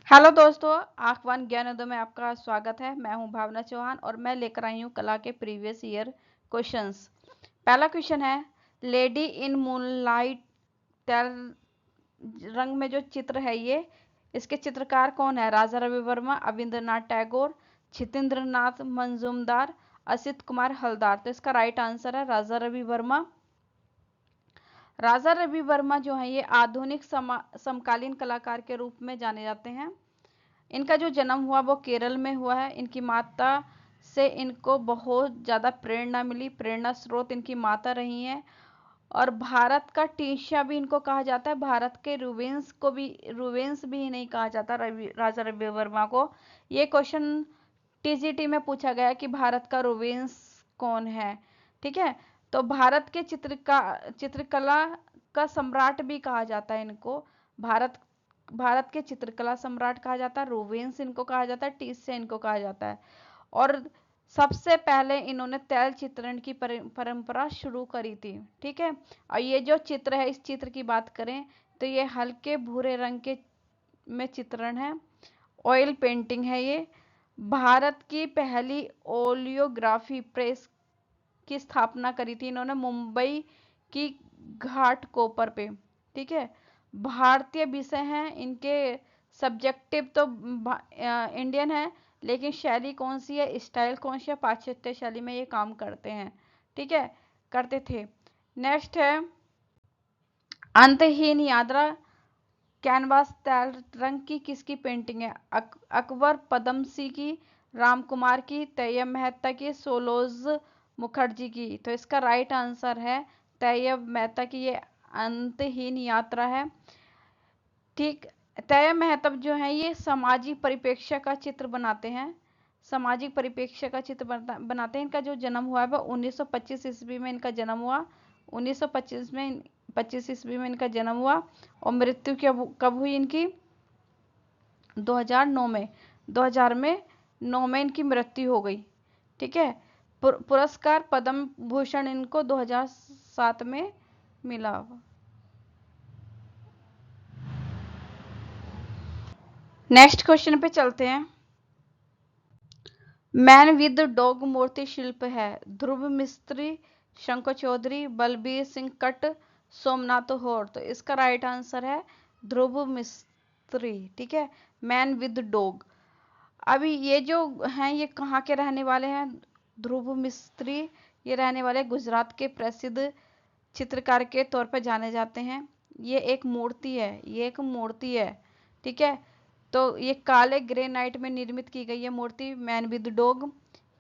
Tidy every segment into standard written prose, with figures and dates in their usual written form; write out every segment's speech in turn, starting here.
Hello दोस्तों, आह्वान ज्ञानोदय में आपका स्वागत है। मैं हूं भावना चौहान और मैं लेकर आई हूं कला के प्रीवियस ईयर क्वेश्चंस। पहला क्वेश्चन है, लेडी इन मूनलाइट तेल रंग में जो चित्र है ये इसके चित्रकार कौन है? राजा रवि वर्मा, अविंद्रनाथ टैगोर, छितेंद्रनाथ मंजूमदार, असित कुमार हलदार। तो इसका राइट आंसर है राजा रवि वर्मा। राजा रवि वर्मा जो है ये आधुनिक समकालीन कलाकार के रूप में जाने जाते हैं। इनका जो जन्म हुआ वो केरल में हुआ है। इनकी माता से इनको बहुत ज़्यादा प्रेरणा मिली, प्रेरणा स्रोत इनकी माता रही हैं। और भारत का टीशा भी इनको कहा जाता है। भारत के रुवेंस भी नहीं कहा जाता राजा रवि वर्मा को। ये क्वेश्चन टीजीटी में पूछा गया कि भारत का रुवेंस कौन है। ठीक है, तो भारत के चित्रकला का सम्राट भी कहा जाता है इनको। भारत भारत के चित्रकला सम्राट कहा जाता है, रुवेंस इनको कहा जाता है, टीस से इनको कहा जाता है। और सबसे पहले इन्होंने तैल चित्रण की परंपरा शुरू करी थी। ठीक है, और ये जो चित्र है, इस चित्र की बात करें तो ये हल्के भूरे रंग के में चित्रण है। ऑयल पेंटिंग है ये। भारत की पहली ओलियोग्राफी प्रेस की स्थापना करी थी इन्होंने मुंबई की घाट कोपर पे। ठीक है, भारतीय विषय हैं इनके। सब्जेक्टिव तो इंडियन है, लेकिन शैली कौन सी है, स्टाइल कौन सी है, पाश्चात्य शैली में ये काम करते हैं। ठीक है, करते थे। नेक्स्ट है, अंतहीन यात्रा कैनवास तैल रंग की किसकी पेंटिंग है? अकबर पदमसी की, राम कुमार की, तैयब मेहता की, सोलोज मुखर्जी की। तो इसका राइट आंसर है तैयब मेहता की, ये अंतहीन यात्रा है। ठीक, तैयब मेहता जो है ये सामाजिक परिप्रेक्ष्य का चित्र बनाते हैं। सामाजिक परिप्रेक्ष्य का चित्र बनाते हैं। इनका जो जन्म हुआ है वह 1925 ईस्वी में इनका जन्म हुआ। 1925 ईस्वी में इनका जन्म हुआ। और मृत्यु कब हुई इनकी? 2009 में। 2000 में 9 में इनकी मृत्यु हो गई। ठीक है, पुरस्कार पद्म भूषण इनको 2007 में मिला। नेक्स्ट क्वेश्चन पे चलते हैं। मैन विद डॉग मूर्ति शिल्प है ध्रुव मिस्त्री, शंकर चौधरी, बलबीर सिंह कट, सोमनाथ होर। तो इसका राइट आंसर है ध्रुव मिस्त्री। ठीक है, मैन विद डॉग। अभी ये जो हैं ये कहाँ के रहने वाले हैं? ध्रुव मिस्त्री ये रहने वाले गुजरात के प्रसिद्ध चित्रकार के तौर पर जाने जाते हैं। ये एक मूर्ति है, ये एक मूर्ति है। ठीक है, तो ये काले ग्रेनाइट में निर्मित की गई है मूर्ति, मैन विद डॉग।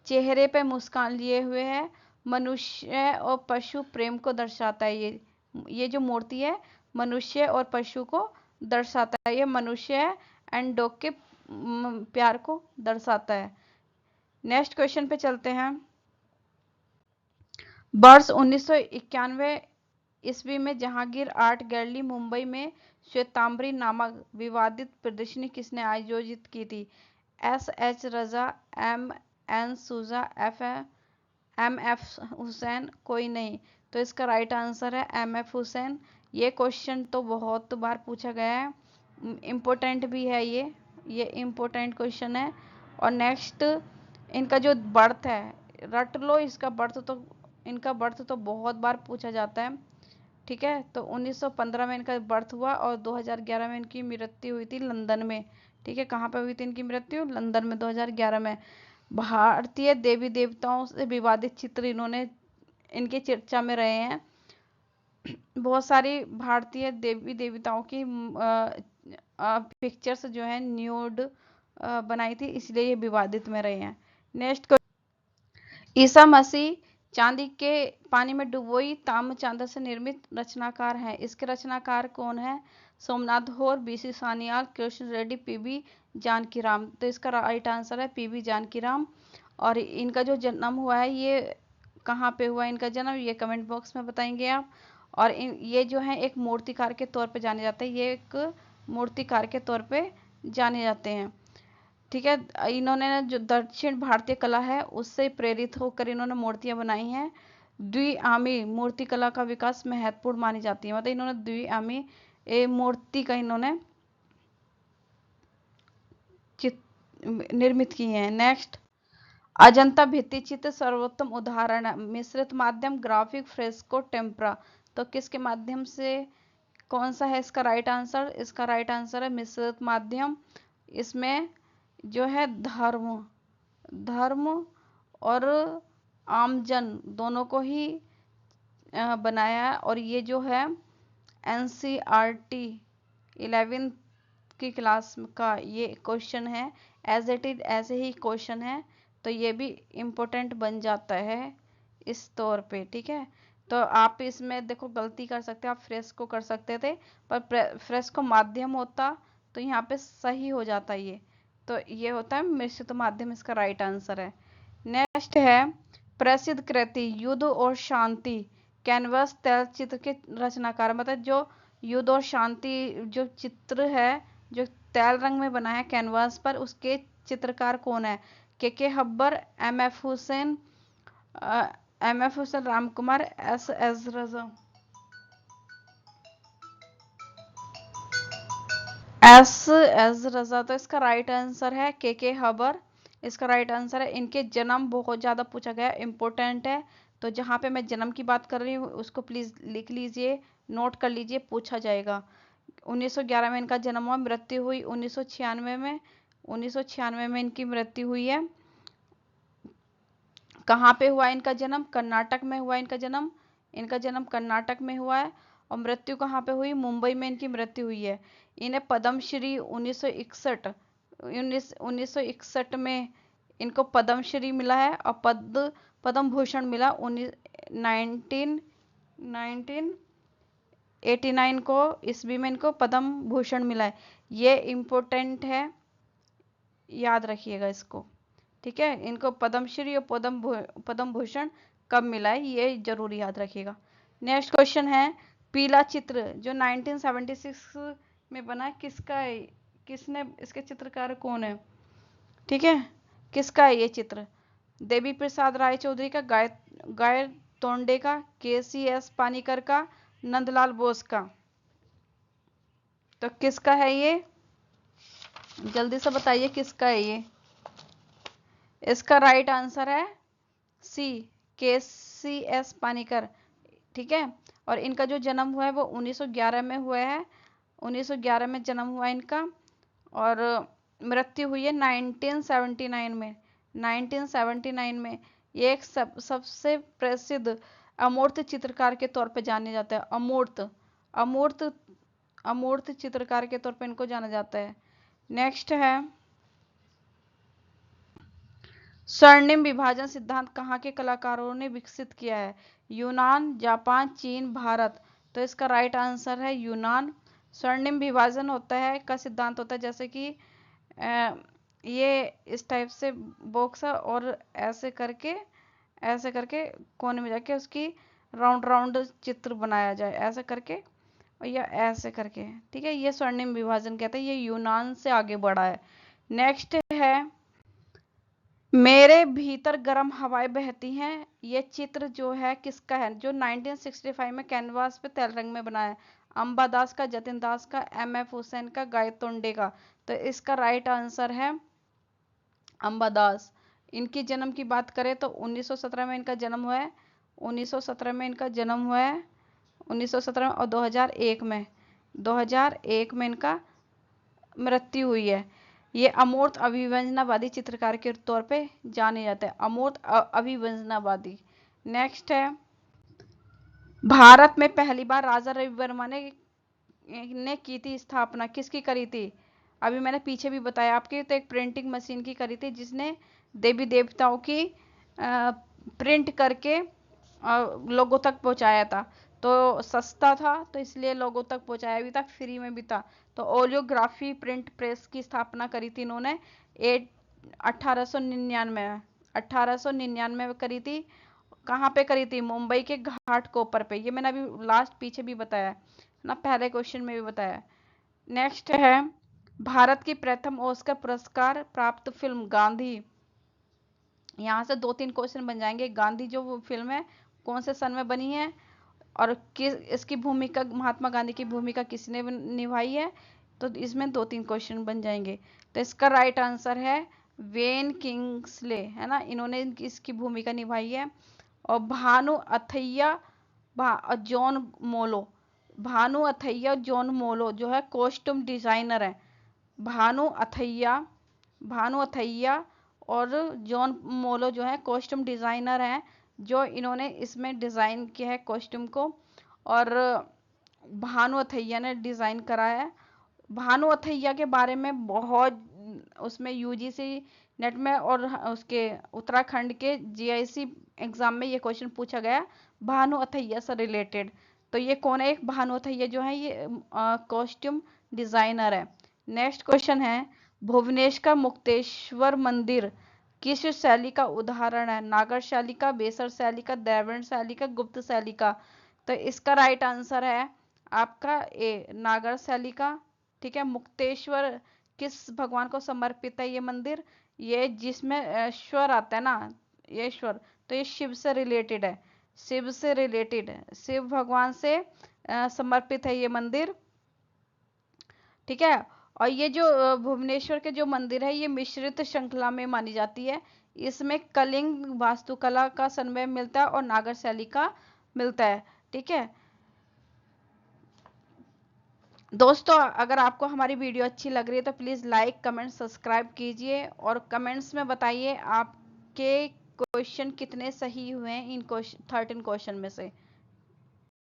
चेहरे पे मुस्कान लिए हुए है, मनुष्य और पशु प्रेम को दर्शाता है। ये जो मूर्ति है मनुष्य और पशु को दर्शाता है। ये मनुष्य है एंड डॉग के प्यार को दर्शाता है। नेक्स्ट क्वेश्चन पे चलते हैं। वर्ष 1991 ईस्वी में जहांगीर आर्ट गैलरी मुंबई में श्वेतांबरी नामक विवादित प्रदर्शनी किसने आयोजित की थी? एस एच रजा, एम एन सूजा, एम एफ हुसैन, कोई नहीं। तो इसका राइट आंसर है एम एफ हुसैन। ये क्वेश्चन तो बहुत बार पूछा गया है, इम्पोर्टेंट भी है ये इम्पोर्टेंट क्वेश्चन है। और नेक्स्ट, इनका जो बर्थ है रट लो, इसका बर्थ तो इनका बर्थ तो बहुत बार पूछा जाता है। ठीक है, तो 1915 में इनका बर्थ हुआ और 2011 में इनकी मृत्यु हुई थी लंदन में। ठीक है, कहाँ पे हुई थी इनकी मृत्यु? लंदन में 2011 में। भारतीय देवी देवताओं से विवादित चित्र इन्होंने इनके चर्चा में रहे हैं। बहुत सारी भारतीय देवी देवताओं की पिक्चर्स जो है न्यूड बनाई थी, इसलिए ये विवादित में रहे हैं। नेक्स्ट, ईसा मसीह चांदी के पानी में डुबोई ताम्रचांदा से निर्मित रचनाकार हैं। इसके रचनाकार कौन है? सोमनाथ होर, बीसी सान्याल, कृष्ण रेड्डी, पीबी जानकीराम। तो इसका राइट आंसर है पीबी जानकीराम। और इनका जो जन्म हुआ है ये कहाँ पे हुआ इनका जन्म, ये कमेंट बॉक्स में बताएंगे आप। और ये जो है एक मूर्तिकार के तौर पे जाने जाते हैं, ये एक मूर्तिकार के तौर पे जाने जाते हैं। ठीक है, इन्होंने जो दक्षिण भारतीय कला है उससे प्रेरित होकर इन्होंने मूर्तियां बनाई हैं। द्विआमी मूर्ति कला का विकास महत्वपूर्ण मानी जाती है। मतलब इन्होंने द्विआमी मूर्ति का इन्होंने निर्मित किए हैं। नेक्स्ट, अजंता भित्ति चित्र सर्वोत्तम उदाहरण है। मिश्रित माध्यम, ग्राफिक, फ्रेस्को, टेम्परा। तो किसके माध्यम से, कौन सा है इसका राइट आंसर? इसका राइट आंसर है मिश्रित माध्यम। इसमें जो है धर्म धर्म और आमजन दोनों को ही बनाया है। और ये जो है एनसीईआरटी 11th की क्लास का ये क्वेश्चन है, एज इट इज ऐसे ही क्वेश्चन है, तो ये भी इम्पोर्टेंट बन जाता है इस तौर पे, ठीक है। तो आप इसमें देखो गलती कर सकते हैं, आप फ्रेस्को कर सकते थे, पर फ्रेस्को माध्यम होता तो यहाँ पे सही हो जाता ये। तो ये होता है मिश्रित माध्यम, इसका राइट आंसर है। नेक्स्ट है, प्रसिद्ध कृति युद्ध और शांति कैनवस तैल चित्र के रचनाकार, मतलब जो युद्ध और शांति जो चित्र है जो तैल रंग में बना है कैनवास पर, उसके चित्रकार कौन है? K Hebbar, M F Husain, Ram Kumar, S Raza. S Raza. तो इसका राइट आंसर है के हबर, इसका राइट आंसर है। इनके जन्म बहुत ज़्यादा पूछा गया, इंपॉर्टेंट है। तो जहाँ पे मैं जन्म की बात कर रही हूँ उसको प्लीज़ लिख लीजिए, नोट कर लीजिए, पूछा जाएगा। 1911 में इनका जन्म हुआ, मृत्यु हुई 1996 में। 1996 में इनकी मृत्यु हुई है। कहाँ पे हुआ इनका जन्म? कर्नाटक में हुआ इनका जन्म। इनका जन्म कर्नाटक में हुआ है। और मृत्यु कहाँ पे हुई? मुंबई में इनकी मृत्यु हुई है। इन्हें पद्मश्री 1961 में इनको पद्मश्री मिला है। और पद्म भूषण मिला 1989 को, ईस्वी में इनको पद्म भूषण मिला है। ये इम्पोर्टेंट है, याद रखिएगा इसको, ठीक है। इनको पद्मश्री और पद्म भूषण कब मिला है, ये जरूर याद रखिएगा। नेक्स्ट क्वेश्चन है, पीला चित्र जो 1976 में बना, किसका है? किसने, इसके चित्रकार कौन है? ठीक है, किसका है ये चित्र? देवी प्रसाद राय चौधरी का, गाय तोंडे का, KCS पानीकर का, नंदलाल बोस का। तो किसका है ये? जल्दी से बताइए किसका है ये। इसका राइट आंसर है सी, KCS पानीकर, ठीक है। और इनका जो जन्म हुआ है वो 1911 में हुआ है। 1911 में जन्म हुआ इनका, और मृत्यु हुई है 1979 में। 1979 में। ये एक सबसे प्रसिद्ध अमूर्त चित्रकार के तौर पे जाने जाते हैं। अमूर्त अमूर्त चित्रकार के तौर पे इनको जाना जाता है। नेक्स्ट है, स्वर्णिम विभाजन सिद्धांत कहाँ के कलाकारों ने विकसित किया है? यूनान, जापान, चीन, भारत। तो इसका राइट आंसर है यूनान। स्वर्णिम विभाजन होता है का सिद्धांत होता है, जैसे कि ये इस टाइप से बॉक्स और ऐसे करके कोने में जाके उसकी राउंड राउंड चित्र बनाया जाए, ऐसे करके या ऐसे करके, ठीक है। ये स्वर्णिम विभाजन कहते हैं, ये यूनान से आगे बढ़ा है। नेक्स्ट है, मेरे भीतर गर्म हवाएं बहती हैं, ये चित्र जो है किसका है? जो 1965 में कैनवास पे तेल रंग में बना है। अंबादास का, जतिन दास का, MF हुसैन का, गायतोंडे का। तो इसका राइट आंसर है अंबादास। इनकी जन्म की बात करें तो 1917 में इनका जन्म हुआ है। 1917 में इनका जन्म हुआ है, 1917 में। और 2001 में इनका मृत्यु हुई है। ये अमूर्त अभिव्यंजनावादी चित्रकार के तौर पे जाने जाते हैं, अमूर्त अभिव्यंजनावादी। नेक्स्ट है, भारत में पहली बार राजा रवि वर्मा ने की थी स्थापना, किसकी करी थी? अभी मैंने पीछे भी बताया आपकी, तो एक प्रिंटिंग मशीन की करी थी, जिसने देवी देवताओं की प्रिंट करके लोगों तक पहुंचाया था। तो सस्ता था तो इसलिए लोगों तक पहुंचाया भी था, फ्री में भी था। तो ओलियोग्राफी प्रिंट प्रेस की स्थापना करी थी इन्होंने 1899 में करी थी। कहाँ पे करी थी? मुंबई के घाट कोपर पे। ये मैंने अभी लास्ट पीछे भी बताया ना, पहले क्वेश्चन में भी बताया। नेक्स्ट है, भारत की प्रथम ऑस्कर पुरस्कार प्राप्त फिल्म गांधी। यहाँ से 2-3 क्वेश्चन बन जाएंगे। गांधी जो फिल्म है कौन से सन में बनी है, और किस इसकी भूमिका, महात्मा गांधी की भूमिका किसने निभाई है? तो इसमें 2-3 क्वेश्चन बन जाएंगे। तो इसका राइट आंसर है वेन किंग्सले, है ना, इन्होंने इसकी भूमिका निभाई है। और भानु अथैया जॉन मोलो, भानु अथैया जॉन मोलो जो है कॉस्ट्यूम डिजाइनर है। भानु अथैया भानु अथैया और जॉन मोलो जो है कॉस्ट्यूम डिजाइनर हैं, जो इन्होंने इसमें डिजाइन किया है कॉस्ट्यूम को। और भानु अथैया ने डिजाइन करा है। भानु अथैया के बारे में बहुत उसमें यूजीसी नेट में और उसके उत्तराखंड के जीआईसी एग्जाम में ये क्वेश्चन पूछा गया भानु अथैया से रिलेटेड। तो ये कौन है? एक भानु अथैया जो है ये कॉस्ट्यूम डिजाइनर है। नेक्स्ट क्वेश्चन है भुवनेश्वर मुक्तेश्वर मंदिर किस शैली का उदाहरण है? नागर शैली का, बेसर शैली का, द्रविड़ शैली का, गुप्त शैली का? तो इसका राइट आंसर है आपका ए, नागर शैली का। ठीक है, मुक्तेश्वर किस भगवान को समर्पित है ये मंदिर? ये जिसमें श्वर आता है ना, ये श्वर, तो ये शिव से रिलेटेड है, शिव से रिलेटेड है, शिव भगवान से समर्पित है ये मंदिर। ठीक है, और ये जो भुवनेश्वर के जो मंदिर है ये मिश्रित श्रृंखला में मानी जाती है। इसमें कलिंग वास्तुकला का संवेद मिलता है और नागर शैली का मिलता है। ठीक है दोस्तों, अगर आपको हमारी वीडियो अच्छी लग रही है तो प्लीज़ लाइक, कमेंट, सब्सक्राइब कीजिए और कमेंट्स में बताइए आपके क्वेश्चन कितने सही हुए हैं इन 13 क्वेश्चन में से।